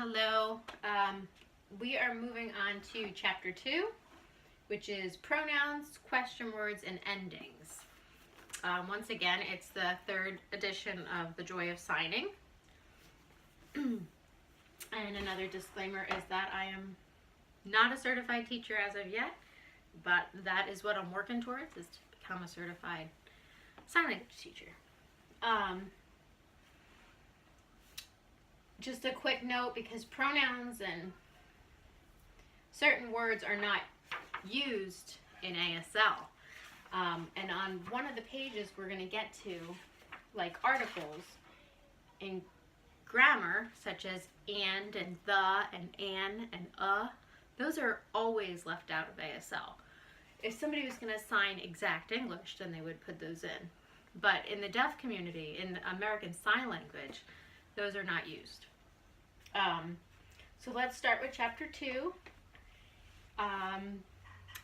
Hello. We are moving on to Chapter 2, which is Pronouns, Question Words, and Endings. Once again, it's the third edition of The Joy of Signing. And another disclaimer is that I am not a certified teacher as of yet, but that is what I'm working towards, is to become a certified sign language teacher. Just a quick note, because pronouns and certain words are not used in ASL. And on one of the pages we're going to get to, like articles in grammar, such as and the and an and those are always left out of ASL. If somebody was going to sign exact English, then they would put those in. But in the deaf community, in American Sign Language, those are not used. So let's start with Chapter 2.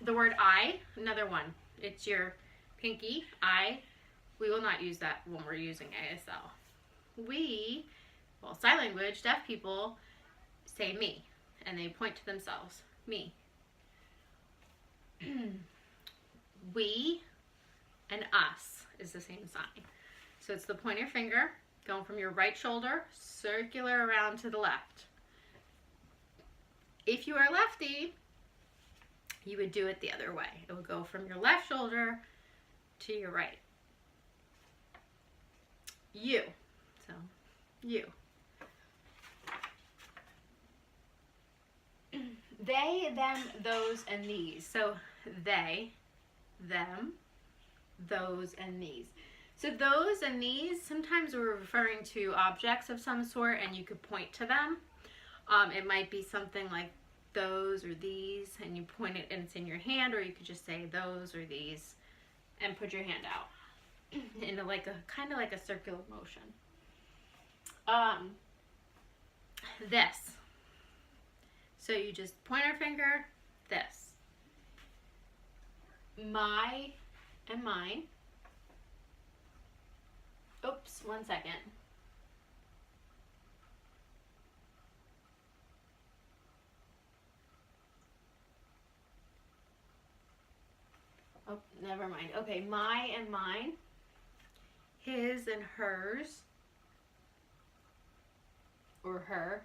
The word I, another one. It's your pinky, I. We will not use that when we're using ASL. We, well, sign language, deaf people say me, and they point to themselves. Me. We and us is the same sign. So it's the pointer finger going from your right shoulder, circular around to the left. If you are lefty, you would do it the other way. It would go from your left shoulder to your right. You. So, you. They, them, those, and these. So, they, them, those, and these. So those and these, sometimes we're referring to objects of some sort, and you could point to them. It might be something like those or these, and you point it and it's in your hand, or you could just say those or these and put your hand out in like a kind of like a circular motion. This. So you just point our finger, this. My and mine. Oops, 1 second. Oh, never mind. Okay, my and mine. His and hers. Or her.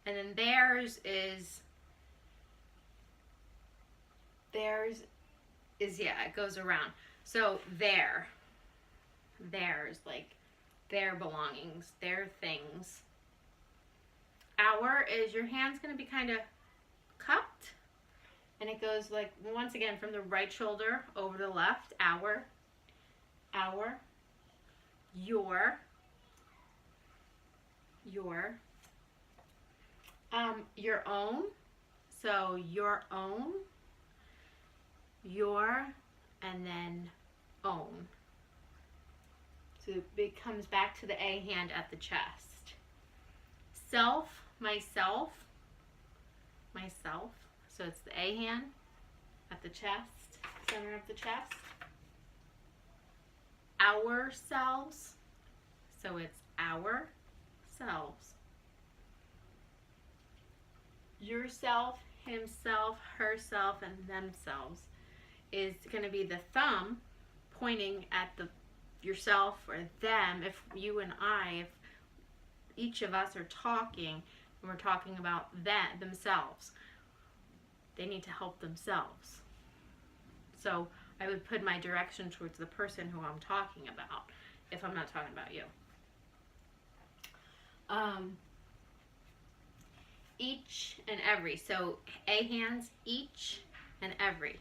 And then theirs is, yeah, it goes around. So their. Theirs, like their belongings, their things. Our is your hand's going to be kind of cupped, and it goes like, once again, from the right shoulder over the left. Our, your, your own. So your own, your, and then own. So it comes back to the A hand at the chest. Self, myself. So it's the A hand at the chest, center of the chest. Ourselves. So it's ourselves. Yourself, himself, herself, and themselves is going to be the thumb pointing at the yourself or them. If you and I, if each of us are talking and we're talking about themselves, they need to help themselves. So I would put my direction towards the person who I'm talking about if I'm not talking about you. Each and every. So A hands, each and every.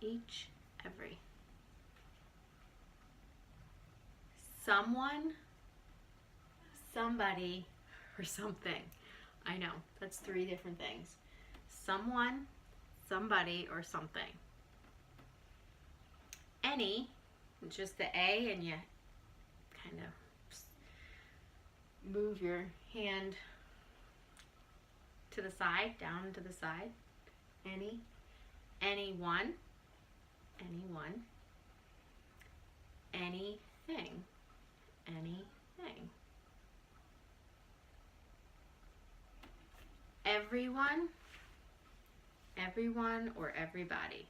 Each, every. Someone, somebody, or something. I know, that's 3 different things. Someone, somebody, or something. Any, just the A, and you kind of move your hand to the side, down to the side. Any, anyone, anything. Anything. everyone, everyone or everybody.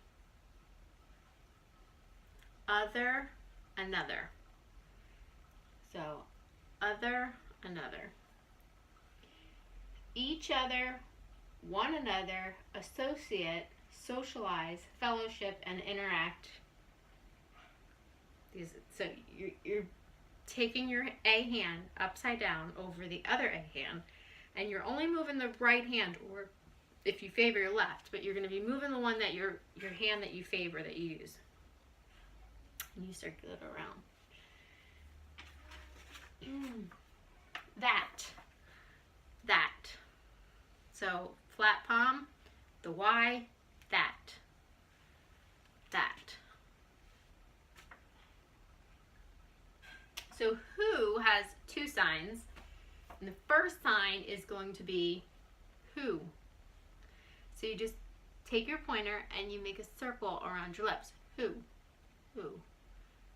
Other, another. So, other, another. Each other, one another, associate, socialize, fellowship, and interact. So you're taking your A hand upside down over the other A hand, and you're only moving the right hand, or if you favor your left, but you're going to be moving the one that your hand that you favor, that you use. And you circulate around. That. So flat palm, the Y, that. So who has two signs, and the first sign is going to be who. So you just take your pointer and you make a circle around your lips. Who.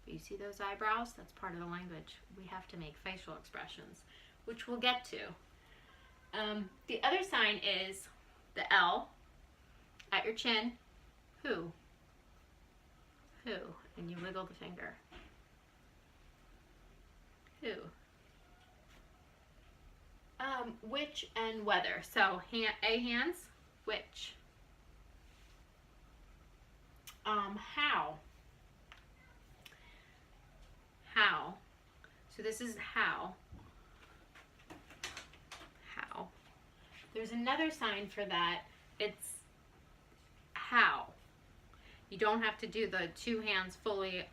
You see those eyebrows? That's part of the language. We have to make facial expressions, which we'll get to. The other sign is the L at your chin. Who. And you wiggle the finger. Who. Which and whether. So A hands, which. How. So this is how. There's another sign for that. It's how. You don't have to do the two hands fully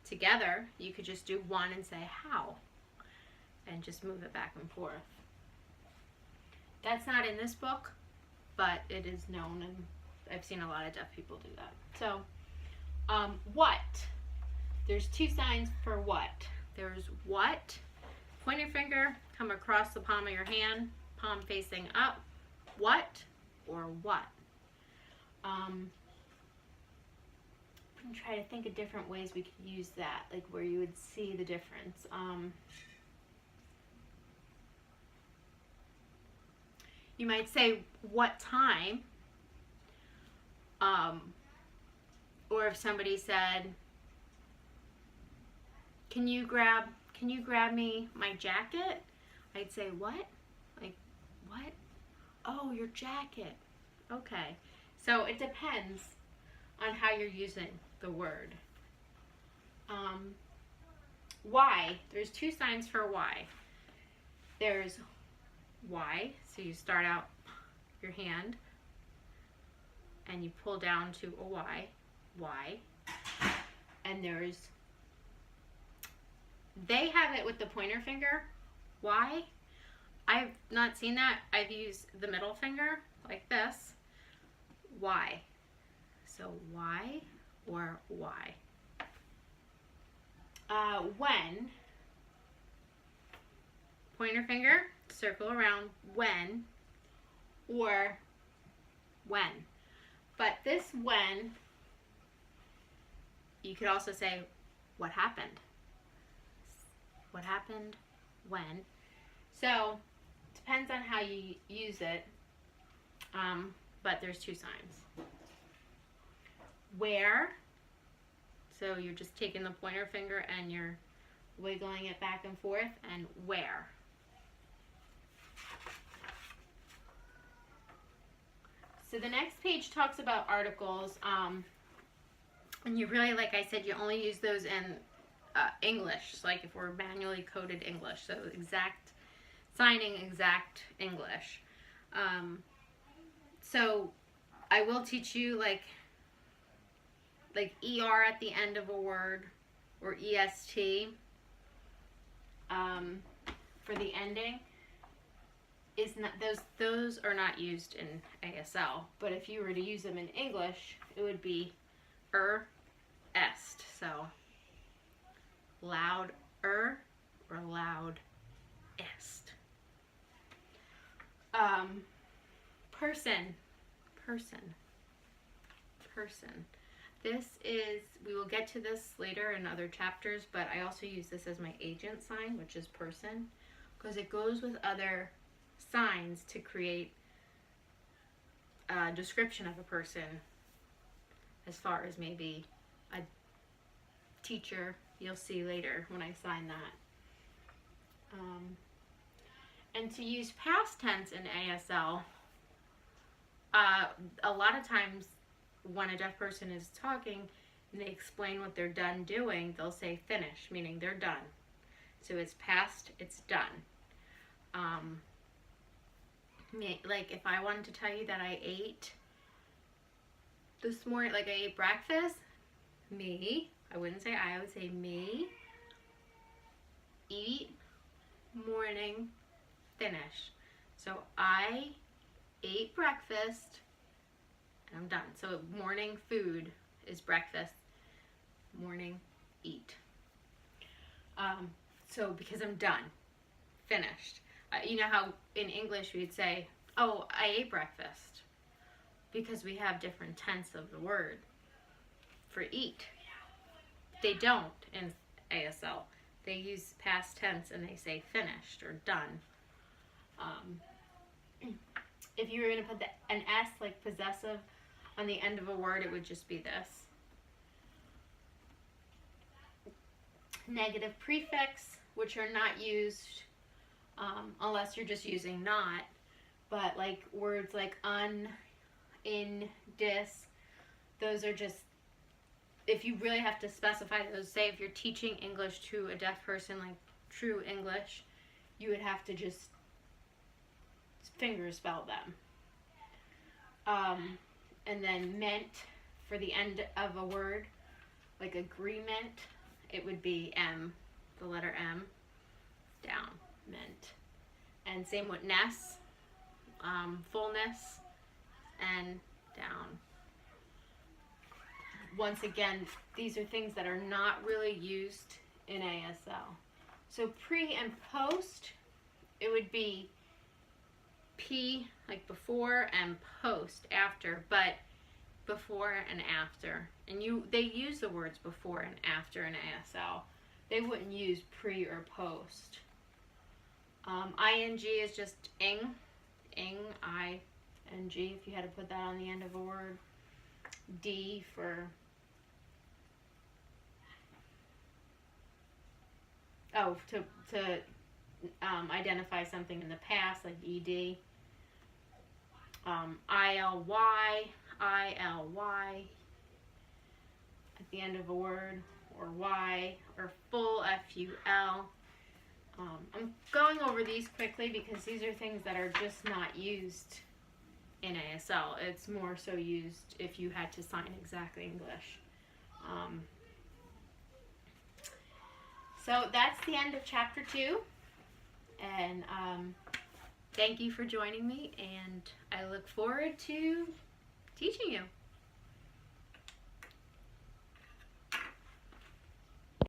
together. You could just do one and say how, and just move it back and forth. That's not in this book, but it is known, and I've seen a lot of deaf people do that. So, what? There's two signs for what. There's what, pointer finger, come across the palm of your hand, palm facing up, what or what. I'm trying to think of different ways we could use that, like where you would see the difference. You might say what time, or if somebody said, can you grab me my jacket? I'd say what? Like what? Oh, your jacket. Okay. So it depends on how you're using the word. Why? There's two signs for why. There's why, so you start out your hand and you pull down to a Y, why. And there's, they have it with the pointer finger, why. I've not seen that. I've used the middle finger like this, why. So why or why. When, pointer finger, circle around when or when. But this when, you could also say what happened. What happened when. So depends on how you use it, but there's two signs. Where, so you're just taking the pointer finger and you're wiggling it back and forth, and where. So the next page talks about articles, and you really, like I said, you only use those in English, like if we're manually coded English, so exact signing, exact English. So I will teach you like ER at the end of a word, or EST for the ending. Is not, those are not used in ASL, but if you were to use them in English, it would be est. So loud or loud est. Person. This is, we will get to this later in other chapters, but I also use this as my agent sign, which is person, because it goes with other signs to create a description of a person, as far as maybe a teacher. You'll see later when I sign that. And to use past tense in ASL, a lot of times when a deaf person is talking and they explain what they're done doing, they'll say finish, meaning they're done. So it's past, it's done. Like if I wanted to tell you that I ate this morning, like I ate breakfast, me, I wouldn't say I would say me, eat, morning, finish. So I ate breakfast and I'm done. So morning food is breakfast, morning eat. So because I'm done, finished. You know how in English we'd say, oh, I ate breakfast, because we have different tense of the word for eat. They don't in ASL. They use past tense and they say finished or done. If you were going to put an S, like possessive, on the end of a word, it would just be this. Negative prefix, which are not used unless you're just using not, but like words like un, in, dis, those are just, if you really have to specify those, say if you're teaching English to a deaf person, like true English, you would have to just finger spell them. And then meant for the end of a word, like agreement, it would be M, the letter M, down, meant. And same with ness, fullness, and down. Once again, these are things that are not really used in ASL. So pre and post, it would be P, like before, and post, after, but before and after. And they use the words before and after in ASL. They wouldn't use pre or post. ING is just ing, I-N-G, if you had to put that on the end of a word. D for, to identify something in the past, like ED. ILY at the end of a word, or Y, or full, FUL. I'm going over these quickly because these are things that are just not used in ASL. It's more so used if you had to sign exact English. So that's the end of Chapter 2. And thank you for joining me, and I look forward to teaching you.